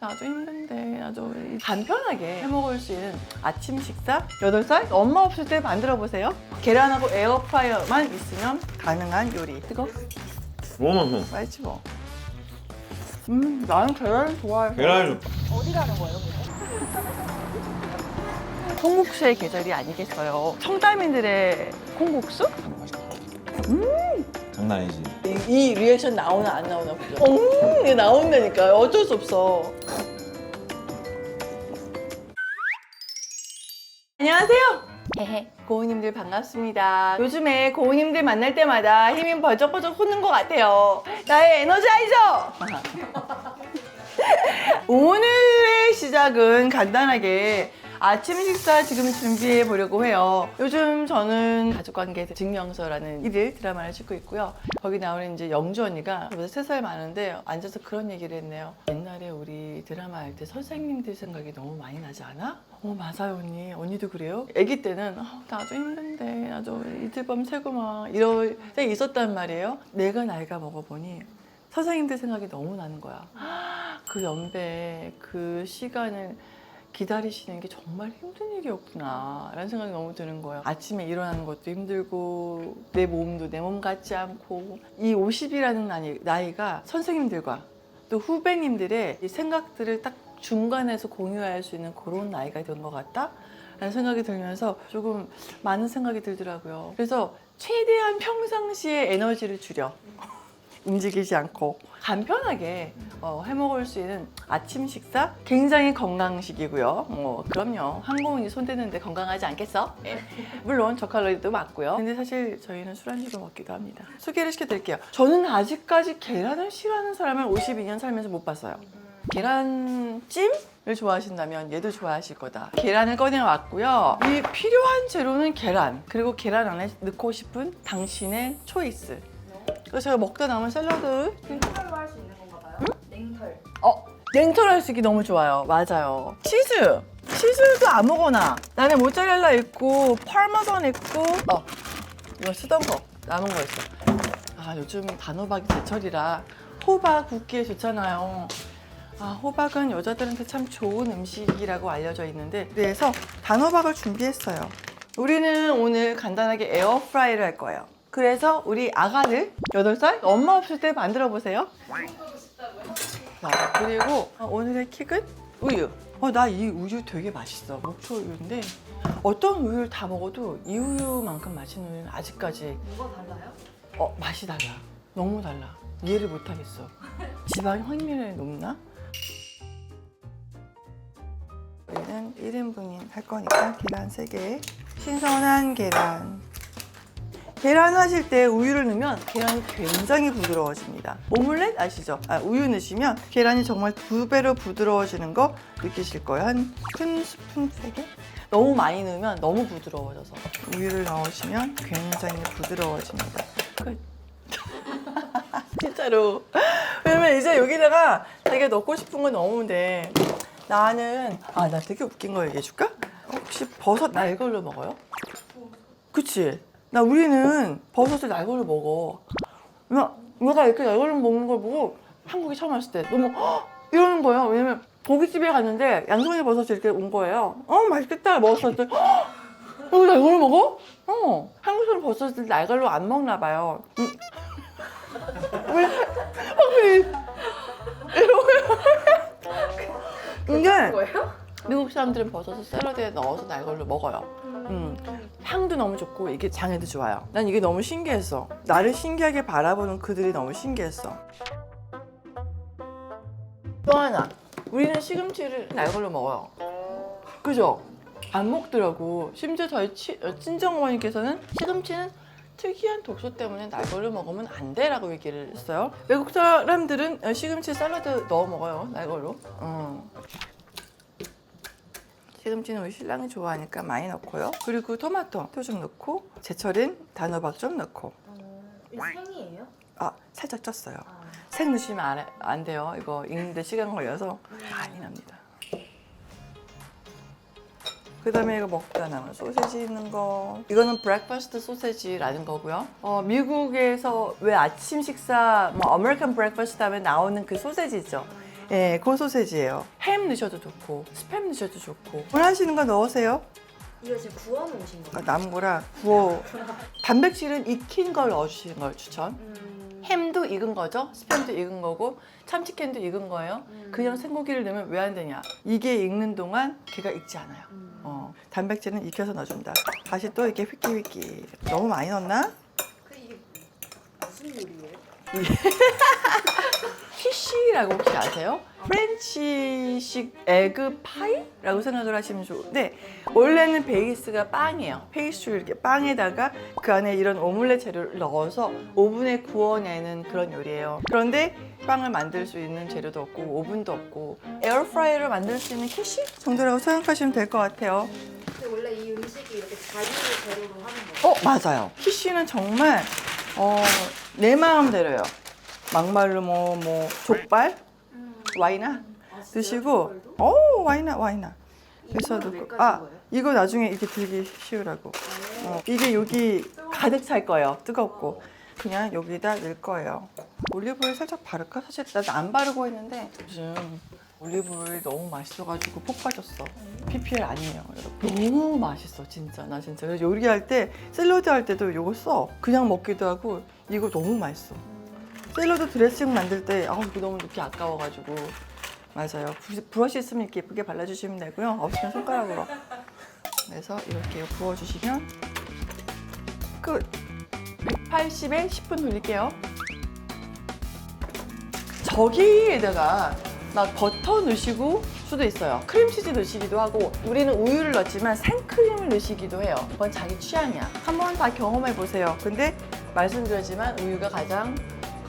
나도 힘든데 나도 간편하게 해먹을 수 있는 아침 식사 8살 엄마 없을 때 만들어 보세요. 계란하고 에어프라이어만 있으면 가능한 요리. 뜨거? 너무 맛있지 뭐. 나는 계란 좋아해. 계란이 어디 가는 거예요, 콩국수의 계절이 아니겠어요. 청담인들의 콩국수? 장난 아니지. 이 리액션 나오나 안 나오나 보죠. 이게 나온다니까요. 어쩔 수 없어. 안녕하세요. 고우님들 반갑습니다. 요즘에 고우님들 만날 때마다 힘이 벌쩍벌쩍 솟는 것 같아요. 나의 에너자이저! 오늘의 시작은 간단하게 아침 식사 지금 준비해 보려고 해요. 요즘 저는 가족관계 증명서라는 일일 드라마를 찍고 있고요. 거기 나오는 이제 영주 언니가 저보다 3살 많은데 앉아서 그런 얘기를 했네요. 옛날에 우리 드라마 할 때 선생님들 생각이 너무 많이 나지 않아? 맞아요 언니. 언니도 그래요? 아기 때는 나도 힘든데 나도 이틀밤 새고 막 이럴 때 있었단 말이에요. 내가 나이가 먹어보니 선생님들 생각이 너무 나는 거야. 그 연배, 그 시간을 기다리시는 게 정말 힘든 일이었구나 라는 생각이 너무 드는 거예요. 아침에 일어나는 것도 힘들고 내 몸도 내 몸 같지 않고 이 50이라는 나이가 선생님들과 또 후배님들의 이 생각들을 딱 중간에서 공유할 수 있는 그런 나이가 된 것 같다 라는 생각이 들면서 조금 많은 생각이 들더라고요. 그래서 최대한 평상시에 에너지를 줄여 움직이지 않고 간편하게 해먹을 수 있는 아침 식사 굉장히 건강식이고요. 그럼요. 한국인이 손대는데 건강하지 않겠어? 네. 물론 저칼로리도 맞고요. 근데 사실 저희는 술안주로 먹기도 합니다. 소개를 시켜드릴게요. 저는 아직까지 계란을 싫어하는 사람을 52년 살면서 못 봤어요. 계란찜을 좋아하신다면 얘도 좋아하실 거다. 계란을 꺼내왔고요. 이 필요한 재료는 계란, 그리고 계란 안에 넣고 싶은 당신의 초이스. 그래서 제가 먹다 남은 샐러드. 냉털로 할 수 있는 건가 봐요? 응? 냉털. 냉털 할 수 있기 너무 좋아요. 맞아요. 치즈도 아무거나. 나는 모짜렐라 있고 파르마산 있고 이거 쓰던 거 남은 거 있어. 요즘 단호박이 제철이라 호박 굽기에 좋잖아요. 호박은 여자들한테 참 좋은 음식이라고 알려져 있는데, 그래서 단호박을 준비했어요. 우리는 오늘 간단하게 에어프라이를 할 거예요. 그래서 우리 아가들 8살 엄마 없을 때 만들어 보세요. 그리고 오늘의 킥은 우유. 나 이 우유 되게 맛있어. 목초 우유인데 어떤 우유를 다 먹어도 이 우유만큼 맛있는 우유는 아직까지 뭐가 달라요? 맛이 달라. 너무 달라. 이해를 못 하겠어. 지방 확률이 높나? 우리는 1인분이 할 거니까 계란 3개. 신선한 계란. 계란 하실 때 우유를 넣으면 계란이 굉장히 부드러워집니다. 오믈렛 아시죠? 우유 넣으시면 계란이 정말 2배로 부드러워지는 거 느끼실 거예요. 한 큰 스푼 3개? 너무 많이 넣으면 너무 부드러워져서 우유를 넣으시면 굉장히 부드러워집니다. 끝. 진짜로. 왜냐면 이제 여기다가 자기가 넣고 싶은 거 넣으면 돼. 나는 나 되게 웃긴 거 얘기해 줄까? 혹시 버섯 날걸로 먹어요? 그치? 우리는 버섯을 날걸로 먹어. 내가 이렇게 날걸로 먹는 걸 보고 한국에 처음 왔을 때 너무 이러는 거예요. 왜냐면 고깃집에 갔는데 양송이 버섯이 이렇게 온 거예요. 맛있겠다 먹었을 때 이거 날걸로 먹어? 한국에서는 버섯을 날걸로 안 먹나 봐요. 왜 이게 거예요? 미국 사람들은 버섯을 샐러드에 넣어서 날걸로 먹어요. 향도 너무 좋고 이게 장에도 좋아요. 난 이게 너무 신기했어. 나를 신기하게 바라보는 그들이 너무 신기했어. 또 하나, 우리는 시금치를 날걸로 먹어요. 그죠? 안 먹더라고. 심지어 저희 친정어머니께서는 시금치는 특이한 독소 때문에 날걸로 먹으면 안 돼라고 얘기를 했어요. 외국 사람들은 시금치 샐러드 넣어 먹어요. 날걸로. 시금치는 우리 신랑이 좋아하니까 많이 넣고요. 그리고 토마토 좀 넣고, 제철인 단호박 좀 넣고. 이거 생이에요? 살짝 쪘어요. 생 넣으시면 안 돼요. 이거 익는데 시간 걸려서 많이 납니다. 그 다음에 이거 먹다 남은 소세지 있는 거. 이거는 브렉퍼스트 소세지라는 거고요. 미국에서 왜 아침 식사, 아메리칸 브렉퍼스트 하면 나오는 그 소세지 있죠? 예, 그 소세지예요. 햄 넣으셔도 좋고 스팸 넣으셔도 좋고 원하시는 거 넣으세요. 이거 지금 구워놓으신 거예요? 그러니까 남은 거랑 구워. 단백질은 익힌 걸 넣어주시는 걸 추천. 햄도 익은 거죠. 스팸도 익은 거고 참치캔도 익은 거예요. 그냥 생고기를 넣으면 왜 안 되냐? 이게 익는 동안 걔가 익지 않아요. 단백질은 익혀서 넣어준다. 다시 또 이렇게 휘끼휘끼. 너무 많이 넣었나? 이게 무슨 요리예요? 키쉬라고 혹시 아세요? 프렌치식 에그 파이라고 생각을 하시면 좋은데 원래는 베이스가 빵이에요. 페이스트리 이렇게 빵에다가 그 안에 이런 오믈렛 재료를 넣어서 오븐에 구워내는 그런 요리예요. 그런데 빵을 만들 수 있는 재료도 없고 오븐도 없고 에어프라이어로 만들 수 있는 키쉬 정도라고 생각하시면 될 것 같아요. 근데 원래 이 음식이 이렇게 자유 재료로 하는 거예요? 맞아요. 키쉬는 정말 내 마음대로요. 막말로 뭐 족발, 와이나 드시고 와이나 그래서 이거는 왜 넣고 까신 거예요? 이거 나중에 이렇게 들기 쉬우라고 이게 여기 가득 찰 거예요. 뜨겁고 그냥 여기다 넣을 거예요. 올리브오일 살짝 바를까? 사실 나도 안 바르고 했는데 요즘 올리브오일 너무 맛있어가지고 폭 빠졌어. PPL 아니에요. 여러분. 너무 맛있어 진짜. 나 진짜 그래서 요리할 때 샐러드 할 때도 이거 써. 그냥 먹기도 하고 이거 너무 맛있어. 샐러드 드레싱 만들 때 이거 너무 넣기 아까워가지고 맞아요. 브러쉬 있으면 이렇게 예쁘게 발라주시면 되고요. 없으면 손가락으로. 그래서 이렇게 부어주시면 끝. 180에 10분 돌릴게요. 저기에다가 막 버터 넣으시고 수도 있어요. 크림치즈 넣으시기도 하고 우리는 우유를 넣지만 생크림을 넣으시기도 해요. 그건 자기 취향이야. 한번 다 경험해 보세요. 근데 말씀드렸지만 우유가 가장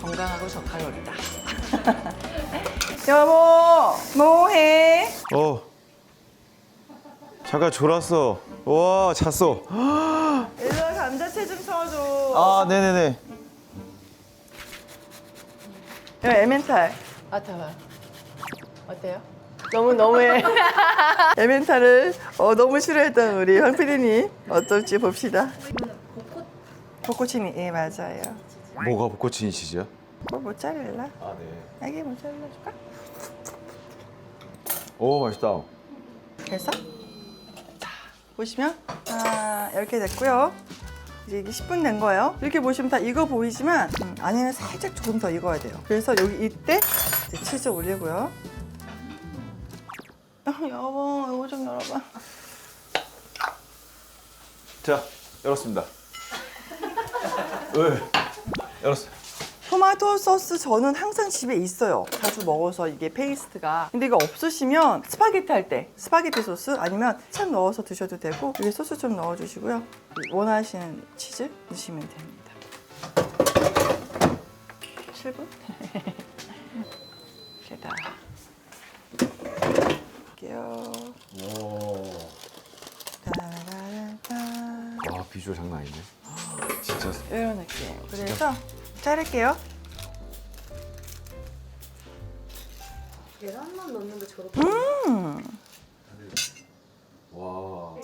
건강하고 저칼로리다. 여보 뭐해? 잠깐 졸았어. 와, 잤어. 얘들아 감자채 좀 쳐줘. 아, 네네네. 이거 에멘탈. 잠깐만. 어때요? 너무해. 에멘탈을 너무 싫어했던 우리 황 PD님 어떨지 봅시다. 이거는 벚꽃이니? 예 맞아요. 뭐가 벚꽃이 치즈야? 모짜렐라? 아, 네. 애기 모짜렐라 줄까? 오, 맛있다. 됐어? 자 보시면 이렇게 됐고요. 이제 이게 10분 된 거예요. 이렇게 보시면 다 익어 보이지만 안에는 살짝 조금 더 익어야 돼요. 그래서 여기 이때 이제 치즈 올리고요. 여보 이거 좀 열어봐. 자, 열었습니다. 왜? 열었어요. 토마토 소스 저는 항상 집에 있어요. 자주 먹어서 이게 페이스트가. 근데 이거 없으시면 스파게티 할 때 스파게티 소스 아니면 참 넣어서 드셔도 되고 여기 소스 좀 넣어주시고요. 원하시는 치즈 넣으시면 됩니다. 7분? 여기다 할게요. 따라라라. 와, 비주얼 장난 아니네. 진짜. 이런 느낌. 그래서 자를게요. 계란만 넣는데 저렇게 와.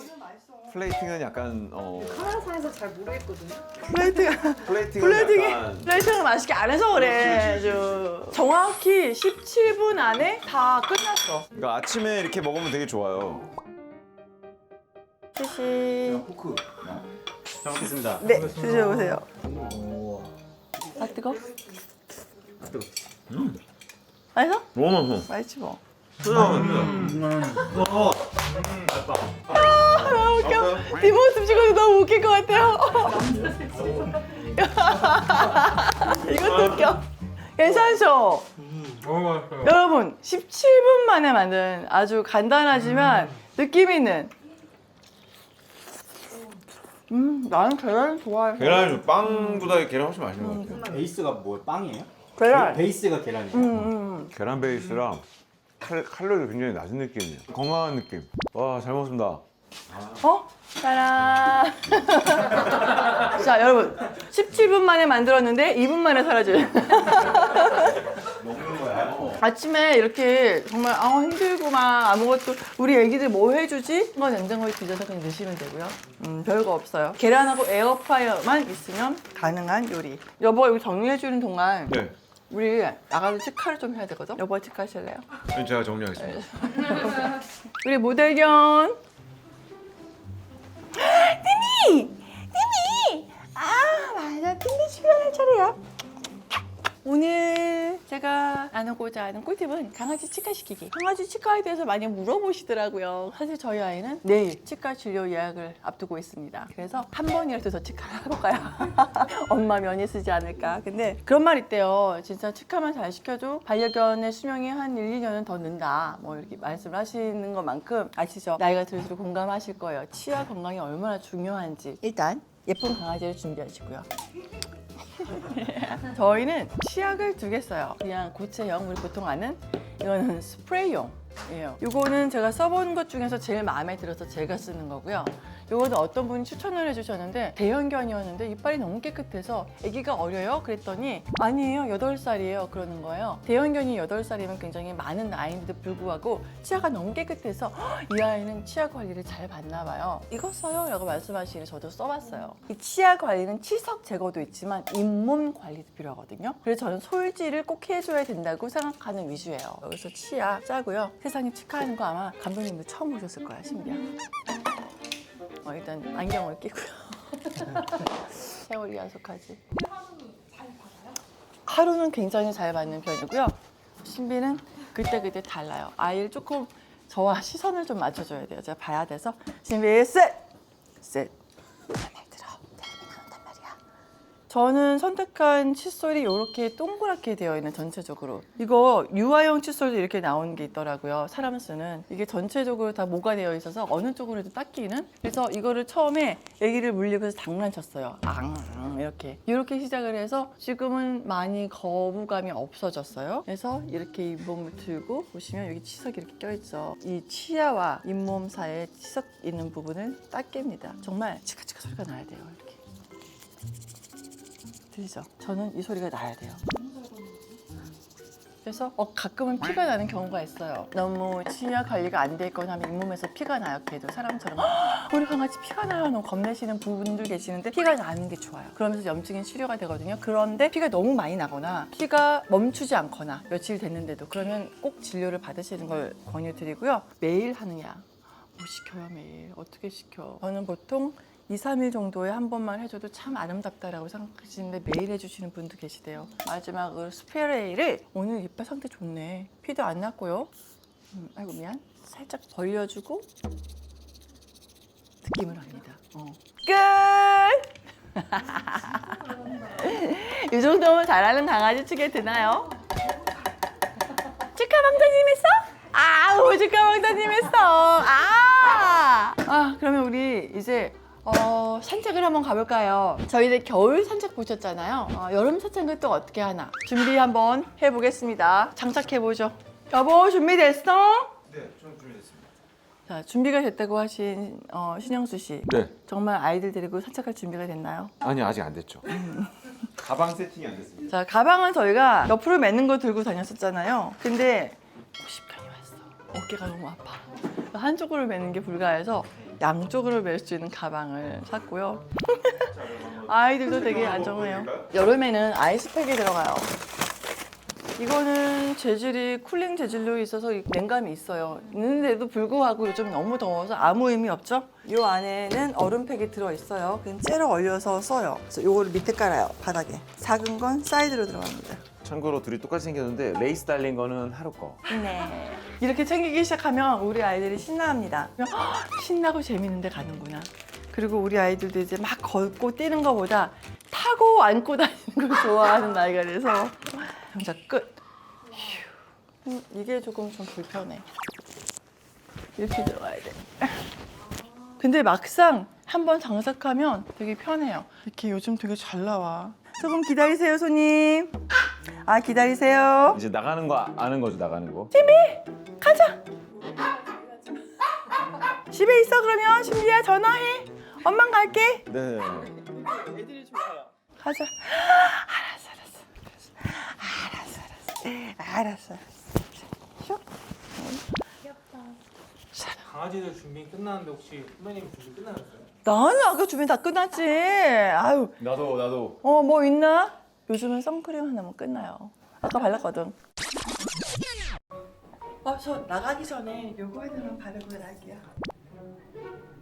플레이팅은 약간 카메라상에서 잘 모르겠거든요. 플레이팅을 맛있게 안 해서 그래. 정확히 17분 안에 다 끝났어. 그러니까 아침에 이렇게 먹으면 되게 좋아요. 시시. 포크. 잘 먹겠습니다. 네, 드셔보세요. 뜨거? 맛있어? 너무 맛있어. 맛있지 뭐. 웃겨. 뒷모습 찍어도 너무 웃길 것 같아요. 이것도 웃겨. 괜찮죠? 여러분, 17분 만에 만든 아주 간단하지만 느낌 있는. 나는 계란 좋아해. 계란이 빵보다 계란 훨씬 맛있는 것 같아요. 베이스가 뭐 빵이에요? 계란. 베이스가 계란이에요. 계란 베이스랑 칼로리 굉장히 낮은 느낌이에요. 건강한 느낌. 와, 잘 먹었습니다. 짜란. 자, 여러분. 17분 만에 만들었는데 2분 만에 사라진. 먹는 거야. 아침에 이렇게 정말 힘들고만 아무것도 우리 애기들 뭐 해주지? 한번 냉장고에 뒤져서 그냥 넣으시면 되고요. 별거 없어요. 계란하고 에어프라이어만 있으면 가능한 요리. 여보 여기 정리해주는 동안 네. 우리 나가서 치카를 좀 해야 되거든. 여보 치카 하실래요? 제가 정리하겠습니다. 우리 모델견. 티미! 맞아. 티미 출연할 차례야. 오늘 제가 나누고자 하는 꿀팁은 강아지 치과 시키기. 강아지 치과에 대해서 많이 물어보시더라고요. 사실 저희 아이는 내일 치과 진료 예약을 앞두고 있습니다. 그래서 한 번이라도 더 치과를 하고 가요. 엄마 면이 쓰지 않을까. 근데 그런 말 있대요. 진짜 치과만 잘 시켜도 반려견의 수명이 한 1, 2년은 더 는다. 뭐 이렇게 말씀을 하시는 것만큼 아시죠? 나이가 들수록 공감하실 거예요. 치아 건강이 얼마나 중요한지. 일단 예쁜 강아지를 준비하시고요. 저희는 치약을 2개 써요. 그냥 고체형, 우리 보통 아는 이거는 스프레이용이에요. 이거는 제가 써본 것 중에서 제일 마음에 들어서 제가 쓰는 거고요. 이거는 어떤 분이 추천을 해주셨는데 대형견이었는데 이빨이 너무 깨끗해서 아기가 어려요? 그랬더니 아니에요, 8살이에요 그러는 거예요. 대형견이 8살이면 굉장히 많은 나이인데도 불구하고 치아가 너무 깨끗해서 이 아이는 치아 관리를 잘 받나 봐요. 이거 써요? 라고 말씀하시니 저도 써봤어요. 이 치아 관리는 치석 제거도 있지만 잇몸 관리도 필요하거든요. 그래서 저는 솔질을 꼭 해줘야 된다고 생각하는 위주예요. 여기서 치아 짜고요. 세상에 치과하는 거 아마 감독님도 처음 보셨을 거야, 신비야. 일단 안경을 끼고요. 세월이 야속하지. 하루는 굉장히 잘 받는 편이고요. 신비는 그때그때 달라요. 아이를 조금 저와 시선을 좀 맞춰줘야 돼요. 제가 봐야 돼서 신비 셋! 셋! 말 들어. 텔레비 나온단 말이야. 저는 선택한 칫솔이 이렇게 동그랗게 되어 있는 전체적으로. 이거 유아용 칫솔도 이렇게 나오는 게 있더라고요. 사람 쓰는. 이게 전체적으로 다 모가 되어 있어서 어느 쪽으로 해도 닦이는. 그래서 이거를 처음에 애기를 물리면서 장난쳤어요. 이렇게 시작을 해서 지금은 많이 거부감이 없어졌어요. 그래서 이렇게 잇몸을 들고 보시면 여기 치석이 이렇게 껴있죠. 이 치아와 잇몸 사이에 치석 있는 부분을 닦입니다. 정말 치카치카 소리가 나야 돼요. 이렇게. 들리죠? 저는 이 소리가 나야 돼요. 그래서 가끔은 피가 나는 경우가 있어요. 너무 치아 관리가 안 돼 있거나 하면 잇몸에서 피가 나요. 걔도 사람처럼 우리 강아지 피가 나요. 너무 겁내시는 부분들 계시는데 피가 나는 게 좋아요. 그러면서 염증이 치료가 되거든요. 그런데 피가 너무 많이 나거나 피가 멈추지 않거나 며칠 됐는데도 그러면 꼭 진료를 받으시는 걸 권유드리고요. 매일 하느냐? 뭐 시켜요 매일? 어떻게 시켜? 저는 보통 2, 3일 정도에 한 번만 해줘도 참 아름답다라고 생각하시는데 매일 해주시는 분도 계시대요. 마지막으로 스프레이를 오늘 이빨 상태 좋네. 피도 안 났고요. 아이고 미안. 살짝 벌려주고 느낌을 합니다. 끝! 이 정도면 잘하는 강아지 측에 드나요? 치과방자님 했어? 아우 치과방자님 했어. 그러면 우리 이제 산책을 한번 가볼까요? 저희 이제 겨울 산책 보셨잖아요. 여름 산책은 또 어떻게 하나? 준비 한번 해보겠습니다. 장착해보죠. 여보 준비됐어? 네, 저는 준비됐습니다. 자, 준비가 됐다고 하신 신영수 씨. 네. 정말 아이들 데리고 산책할 준비가 됐나요? 아니 아직 안 됐죠. 가방 세팅이 안 됐습니다. 자, 가방은 저희가 옆으로 매는 거 들고 다녔었잖아요. 근데 50편이 왔어. 어깨가 너무 아파. 한쪽으로 매는 게 불가해서 양쪽으로 멜 수 있는 가방을 샀고요. 아이들도 되게 안정해요. 여름에는 아이스팩이 들어가요. 이거는 재질이 쿨링 재질로 있어서 냉감이 있어요. 있는데도 불구하고 요즘 너무 더워서 아무 의미 없죠? 이 안에는 얼음팩이 들어있어요. 그냥 째려 얼려서 써요. 그래서 이거를 밑에 깔아요, 바닥에. 작은 건 사이드로 들어갑니다. 참고로 둘이 똑같이 생겼는데 레이스 달린 거는 하루 거. 네. 이렇게 챙기기 시작하면 우리 아이들이 신나합니다. 신나고 재밌는데 가는구나. 그리고 우리 아이들도 이제 막 걷고 뛰는 것보다 타고 안고 다니는 걸 좋아하는 나이가 돼서 장착 끝. 휴. 이게 조금 좀 불편해. 이렇게 들어가야 돼. 근데 막상 한번 장착하면 되게 편해요. 이렇게 요즘 되게 잘 나와. 조금 기다리세요, 손님. 기다리세요. 이제 나가는 거 아는 거죠, 나가는 거. 가자. 집에 있어 그러면 신비야 전화해. 엄만 갈게. 네. 애들이 좋아요. 가자. 알았어. 슉. 강아지들 준비 끝났는데 혹시 선배님 준비 끝나셨어요? 나는 아까 준비 다 끝났지. 아유. 나도. 뭐 있나? 요즘은 선크림 하나면 끝나요. 아까 발랐거든. 저 나가기 전에 요거 하나만 바르고 나갈게요.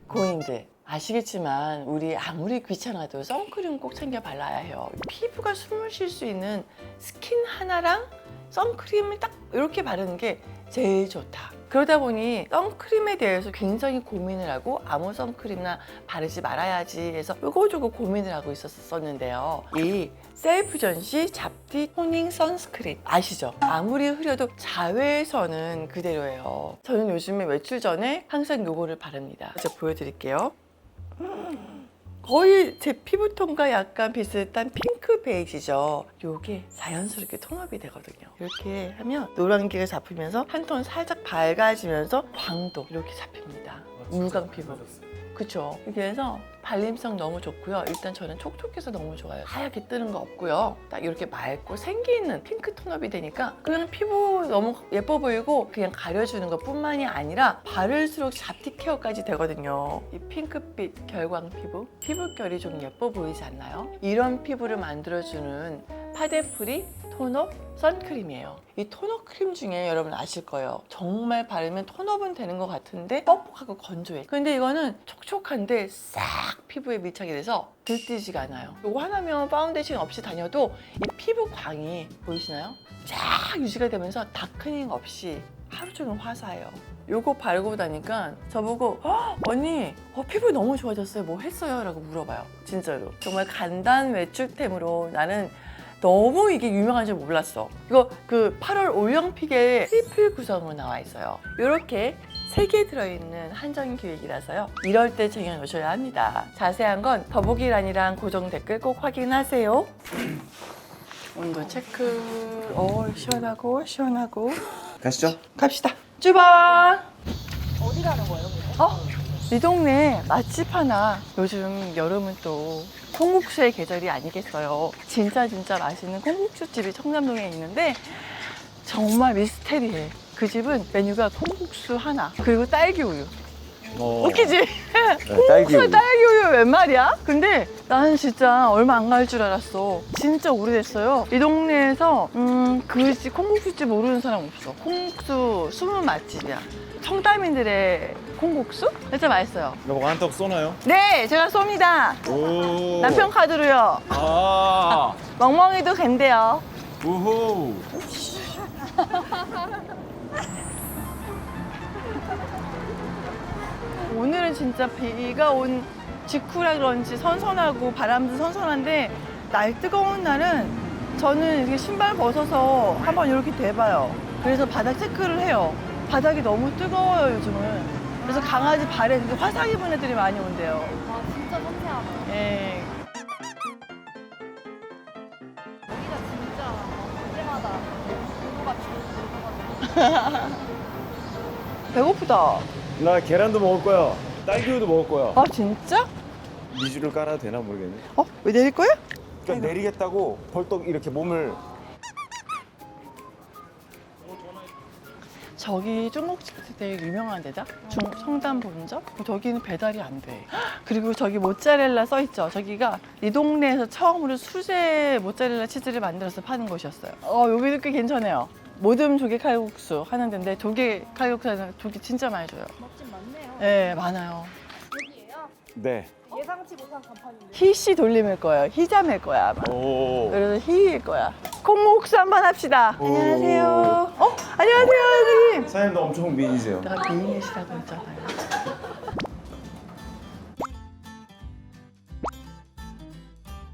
고객님들 아시겠지만 우리 아무리 귀찮아도 선크림 꼭 챙겨 발라야 해요. 피부가 숨을 쉴 수 있는 스킨 하나랑 선크림을 딱 이렇게 바르는 게 제일 좋다. 그러다 보니 선크림에 대해서 굉장히 고민을 하고 아무 선크림이나 바르지 말아야지 해서 요거저거 고민을 하고 있었는데요. 이 셀프 전시 잡티 토닝 선스크린 아시죠? 아무리 흐려도 자외선은 그대로예요. 저는 요즘에 외출 전에 항상 요거를 바릅니다. 제가 보여드릴게요. 거의 제 피부톤과 약간 비슷한 핑크 베이지죠. 요게 자연스럽게 톤업이 되거든요. 이렇게 하면 노란기가 잡히면서 한 톤 살짝 밝아지면서 광도 이렇게 잡힙니다. 물광 피부. 그쵸? 그래서 발림성 너무 좋고요. 일단 저는 촉촉해서 너무 좋아요. 하얗게 뜨는 거 없고요. 딱 이렇게 맑고 생기 있는 핑크 톤업이 되니까 그냥 피부 너무 예뻐 보이고 그냥 가려주는 것 뿐만이 아니라 바를수록 잡티 케어까지 되거든요. 이 핑크빛 결광 피부, 피부결이 좀 예뻐 보이지 않나요? 이런 피부를 만들어주는 파데프리 톤업 선크림이에요. 이 톤업 크림 중에 여러분 아실 거예요. 정말 바르면 톤업은 되는 것 같은데 뻑뻑하고 건조해. 근데 이거는 촉촉한데 싹 피부에 밀착이 돼서 들뜨지가 않아요. 이거 하나면 파운데이션 없이 다녀도 이 피부 광이 보이시나요? 쫙 유지가 되면서 다크닝 없이 하루 종일 화사해요. 요거 바르고 나니까 저보고 언니 피부 너무 좋아졌어요. 뭐 했어요? 라고 물어봐요. 진짜로. 정말 간단 외출템으로 나는 너무 이게 유명한 줄 몰랐어. 이거 그 8월 올영픽에 트리플 구성으로 나와 있어요. 이렇게 3개 들어있는 한정 기획이라서요. 이럴 때 쟁여놓으셔야 합니다. 자세한 건 더보기란이랑 고정 댓글 꼭 확인하세요. 온도 체크. 시원하고 시원하고. 가시죠. 갑시다. 출발. 어디 가는 거예요? 이 동네 맛집 하나. 요즘 여름은 또 콩국수의 계절이 아니겠어요. 진짜 맛있는 콩국수집이 청담동에 있는데 정말 미스테리해. 그 집은 메뉴가 콩국수 하나 그리고 딸기 우유. 웃기지? 네, 딸기 우유. 딸기 우유 웬 말이야? 근데 나는 진짜 얼마 안 갈 줄 알았어. 진짜 오래됐어요. 이 동네에서 그 집 콩국수집 모르는 사람 없어. 콩국수 숨은 맛집이야. 청담인들의 콩국수? 진짜 맛있어요. 여보 한턱 쏘나요? 네, 제가 쏩니다. 오. 남편 카드로요. 아. 멍멍이도 간대요. 우후. 오늘은 진짜 비가 온 직후라 그런지 선선하고 바람도 선선한데 날 뜨거운 날은 저는 이렇게 신발 벗어서 한번 이렇게 대봐요. 그래서 바닥 체크를 해요. 바닥이 너무 뜨거워요 요즘은. 그래서 강아지 발에 이렇게 화상 입은 애들이 많이 온대요. 와 진짜 상쾌하다. 예. 여기가 진짜 올 때마다 공부가 좋은 배고프다. 나 계란도 먹을 거야. 딸기 우유도 먹을 거야. 아 진짜? 미주를 깔아도 되나 모르겠네. 왜 내릴 거야? 그러니까 내리겠다고 벌떡 이렇게 몸을. 저기 중국집 되게 유명한 데다? 청담 본점? 저기는 배달이 안 돼. 그리고 저기 모짜렐라 써있죠? 저기가 이 동네에서 처음으로 수제 모짜렐라 치즈를 만들어서 파는 곳이었어요. 여기도 꽤 괜찮아요. 모듬 조개 칼국수 하는 데인데 조개 칼국수는 조개 진짜 많이 줘요. 맛집 많네요. 네, 많아요. 여기예요? 네. 예상치 못한 간판인데. 희씨 돌림일 거예요. 희잠일 거야 아마. 오. 그래서 희일 거야. 콩국수 한번 합시다. 오. 안녕하세요. 안녕하세요 선생님. 사장님도 엄청 미인이세요. 내가 미인이시라고 했잖아요.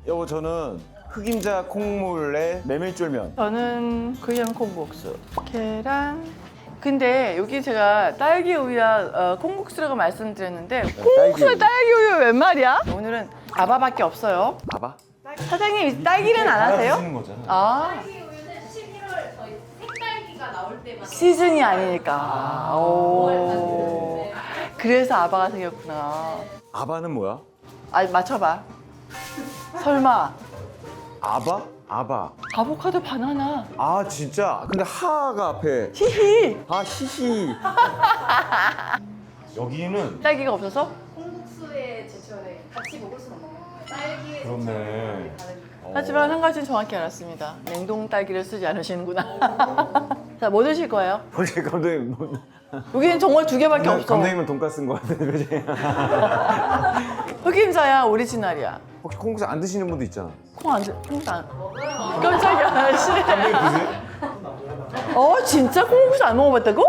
여보 저는 흑임자 콩물에 메밀쫄면. 저는 그냥 콩국수. 계란. 근데 여기 제가 딸기 우유와 콩국수라고 말씀드렸는데 콩국수에 딸기 우유 웬 말이야? 오늘은 아바밖에 없어요. 봐봐. 사장님 딸기는 안 하세요? 하시는 거잖아. 아 딸기 우유는 11월 저희 색딸기가 나올 때마다 시즌이 아니니까. 오. 그래서 아바가 생겼구나. 아바는 뭐야? 맞춰봐. 설마 아바? 아바. 아보카도 바나나. 아 진짜? 근데 하가 앞에. 히히. 아 히히. 여기는 딸기가 없어서? 콩국수의 제철에 같이 먹을 수는 없나요? 딸기의 그렇네. 하지만 한 가지는 정확히 알았습니다. 냉동 딸기를 쓰지 않으시는구나. 자, 뭐 드실 거예요? 혹시 감독님 뭐, 여기는 정말 두 개밖에 없어. 감독님은 돈가스인 거 같은데 그지? 흑임자야, 오리지널이야. 혹시 콩국수 안 드시는 분도 있잖아. 콩국수 안. 깜짝이야, 싫어. 진짜 콩국수 안 먹어봤다고?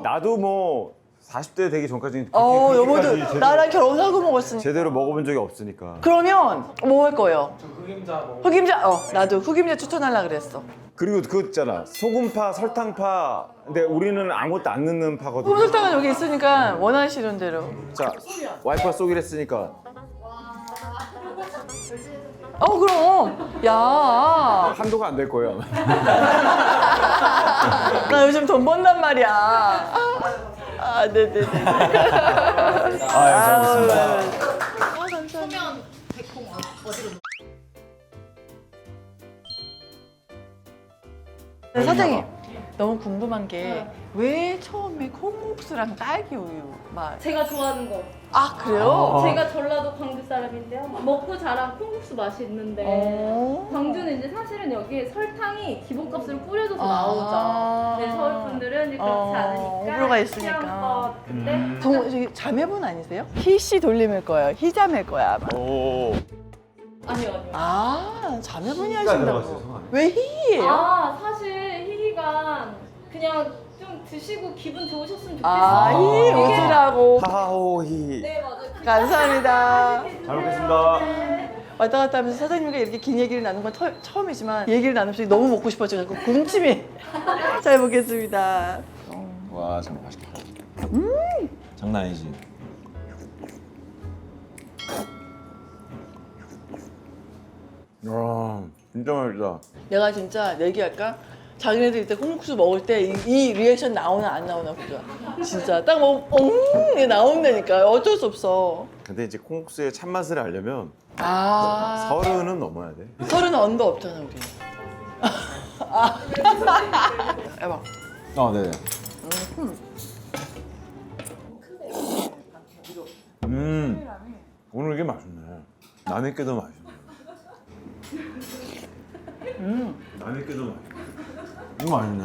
나도 뭐 40대 되기 전까지는 여보도 제대로, 나랑 결혼하고 먹었으니까. 제대로 먹어본 적이 없으니까. 그러면 뭐 할 거예요? 저 흑임자 먹어. 흑임자, 나도 흑임자 추천하려고 그랬어. 그리고 그거 있잖아. 소금파, 설탕파. 근데 우리는 아무것도 안 넣는 파거든. 홈설탕은 여기 있으니까 원하시는 대로. 자, 와이프가 쏘기로 했으니까. 그럼. 야, 한도가 안 될 거예요. 아마. 나 요즘 돈 번단 말이야. 네네네. 잘 먹겠습니다. 소면 백콩 어디로 사장님, 너무 궁금한 게 왜 처음에 콩국수랑 딸기 우유 맛? 제가 좋아하는 거. 그래요? 제가 전라도 광주 사람인데요. 먹고 자란 콩국수 맛이 있는데 광주는 이제 사실은 여기에 설탕이 기본값으로 뿌려져서 나오죠. 근데 서울 분들은 이제 그렇지 않으니까 호불호가 있으니까. 취향껏. 근데 저기 자매분 아니세요? 희씨 돌림일 거예요. 희자매일 거야 아마. 오. 아니요. 자매분이 들어갔어요, 하신다고. 성함이. 왜 희예요? 사실 희희가 그냥 좀 드시고 기분 좋으셨으면 좋겠어요. 희 웃으라고. 하하호히. 네, 맞아요. 감사합니다. 잘 먹겠습니다. 왔다 갔다 하면서 사장님과 이렇게 긴 얘기를 나눈 건 처음이지만 얘기를 나누면서 너무 먹고 싶어져서 군침이. 잘 먹겠습니다. 와, 정말 맛있겠다. 장난 아니지. 와, 진짜 맛있다. 내가 진짜 내기할까? 자기네들 이때 콩국수 먹을 때 이 리액션 나오나 안 나오나 보자. 진짜 딱 이게 나온다니까. 어쩔 수 없어. 근데 이제 콩국수의 참맛을 알려면 아, 30은 넘어야 돼. 30 언더 없잖아 우리. 해봐. 네네. 오늘 이게 맛있네. 남의 더 맛있네. 남의 더 맛있네. 이거 맛있네.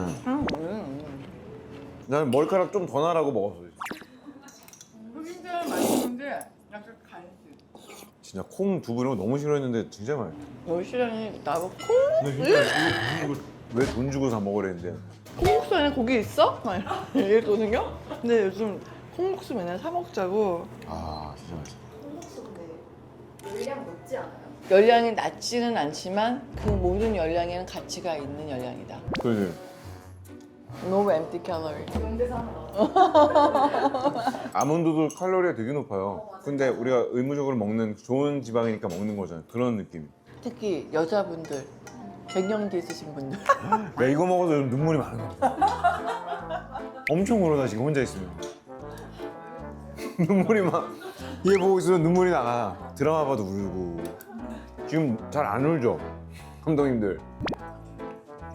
나는 머리카락 좀 더 나라고 먹었어. 흑임자는 맛있는데 약간 간식. 진짜 콩 두부 이런 거 너무 싫어했는데 진짜 맛있어. 열시장이 나보고 근데 진짜 이거 왜 돈 주고 사 먹으랬는데. 콩국수 안에 고기 있어? 막 이랬거든요. 근데 요즘 콩국수 맨날 사 먹자고. 아 진짜 맛있어. 콩국수 근데 열량 높지 않아요? 열량이 낮지는 않지만 그 모든 열량에는 가치가 있는 열량이다. 그지. No empty calorie. 명대사 하나 나왔어. 아몬드도 칼로리가 되게 높아요. 근데 우리가 의무적으로 먹는 좋은 지방이니까 먹는 거잖아. 그런 느낌. 특히 여자분들, 갱년기 있으신 분들. 나 이거 먹어서 요즘 눈물이 많은 것 같아. 엄청 울어 나 지금 혼자 있으면. 눈물이 막 얘 보고 있으면 눈물이 나가. 드라마 봐도 울고. 지금 잘 안 울죠? 감독님들.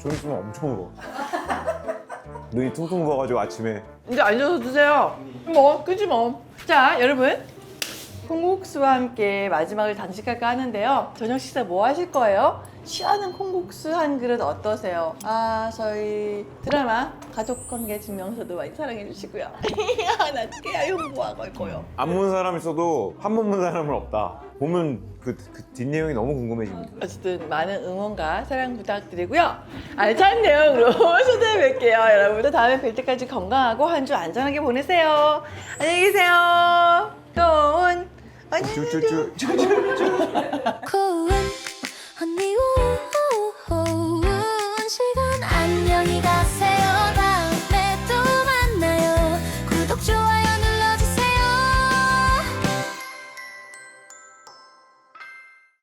좀 있으면 엄청 울어. 눈이 퉁퉁 부어가지고 아침에. 이제 앉아서 드세요. 뭐, 그지 뭐. 자, 여러분. 콩국수와 함께 마지막을 단식할까 하는데요. 저녁 식사 뭐 하실 거예요? 시원한 콩국수 한 그릇 어떠세요? 저희 드라마 가족관계 증명서도 많이 사랑해 주시고요. 나 깨알 홍보하고 할 거요. 안 본 사람 있어도 한 번 본 사람은 없다. 보면 그 뒷내용이 너무 궁금해집니다. 어쨌든 많은 응원과 사랑 부탁드리고요. 알찬 내용으로 찾아뵐게요. 여러분들 다음에 뵐 때까지 건강하고 한 주 안전하게 보내세요. 안녕히 계세요. 또 온. 안녕히 계세요. 쭈쭈쭈. cool. 언니